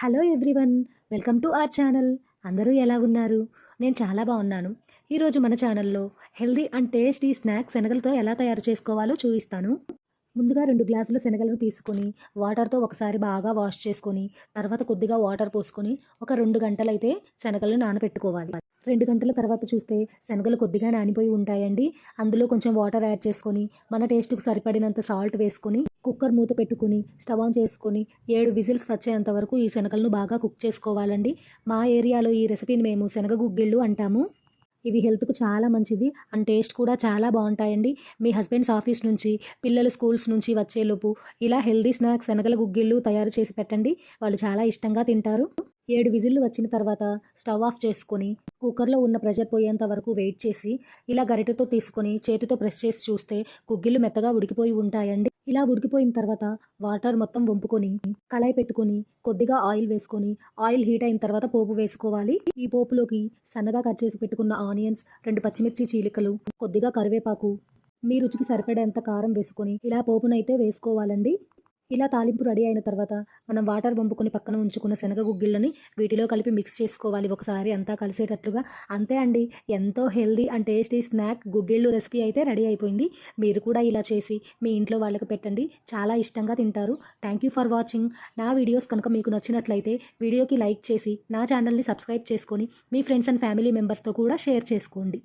Hello everyone, welcome to our channel. అందరూ ఎలా ఉన్నారు? నేను చాలా బాగున్నాను. ఈరోజు మన ఛానల్లో హెల్దీ అండ్ టేస్టీ స్నాక్స్ శనగలతో ఎలా తయారు చేసుకోవాలో చూపిస్తాను. ముందుగా 2 గ్లాసుల శనగలను తీసుకొని వాటర్తో ఒకసారి బాగా వాష్ చేసుకొని తర్వాత కొద్దిగా వాటర్ పోసుకొని ఒక 2 గంటలైతే శనగలను నానబెట్టుకోవాలి. 2 గంటల తర్వాత చూస్తే శనగలు కొద్దిగా నానిపోయి ఉంటాయండి. అందులో కొంచెం వాటర్ యాడ్ చేసుకొని మన టేస్ట్కి సరిపడినంత సాల్ట్ వేసుకొని కుక్కర్ మూత పెట్టుకుని స్టవ్ ఆన్ చేసుకొని 7 విజిల్స్ వచ్చేంత వరకు ఈ శనగలను బాగా కుక్ చేసుకోవాలండి. మా ఏరియాలో ఈ రెసిపీని మేము శనగ గుగ్గిళ్ళు అంటాము. ఇవి హెల్త్‌కు చాలా మంచిది అండ్ టేస్ట్ కూడా చాలా బావుంటాయండి. మీ హస్బెండ్స్ ఆఫీస్ నుంచి, పిల్లలు స్కూల్స్ నుంచి వచ్చేలోపు ఇలా హెల్తీ స్నాక్స్ శనగల గుగ్గిళ్ళు తయారు చేసి పెట్టండి. వాళ్ళు చాలా ఇష్టంగా తింటారు. 7 విజిల్లు వచ్చిన తర్వాత స్టవ్ ఆఫ్ చేసుకొని కుక్కర్‌లో ఉన్న ప్రెషర్ పోయేంత వరకు వెయిట్ చేసి ఇలా గరిటెతో తీసుకొని చేతితో ప్రెస్ చేసి చూస్తే గుగ్గిళ్ళు మెత్తగా ఉడికిపోయి ఉంటాయండి. ఇలా ఉడికిపోయిన తర్వాత వాటర్ మొత్తం వంపుకొని కళాయి పెట్టుకొని కొద్దిగా ఆయిల్ వేసుకొని ఆయిల్ హీట్ అయిన తర్వాత పోపు వేసుకోవాలి. ఈ పోపులోకి సన్నగా కట్ చేసి పెట్టుకున్న ఆనియన్స్, 2 పచ్చిమిర్చి చీలికలు, కొద్దిగా కరివేపాకు, మీ రుచికి సరిపడేంత కారం వేసుకొని ఇలా పోపునైతే వేసుకోవాలండి. ఇలా తాలింపు రెడీ అయిన తర్వాత మనం వాటర్ వంపుకొని పక్కన ఉంచుకున్న శనగ గుగ్గిళ్ళని వీటిలో కలిపి మిక్స్ చేసుకోవాలి ఒకసారి అంతా కలిసేటట్లుగా. అంతే అండి, ఎంతో హెల్దీ అండ్ టేస్టీ స్నాక్ గుగ్గిళ్ళు రెసిపీ అయితే రెడీ అయిపోయింది. మీరు కూడా ఇలా చేసి మీ ఇంట్లో వాళ్ళకి పెట్టండి, చాలా ఇష్టంగా తింటారు. Thank you for watching. నా వీడియోస్ కనుక మీకు నచ్చినట్లయితే వీడియోకి లైక్ చేసి నా ఛానల్ని సబ్స్క్రైబ్ చేసుకొని మీ ఫ్రెండ్స్ అండ్ ఫ్యామిలీ మెంబర్స్తో కూడా షేర్ చేసుకోండి.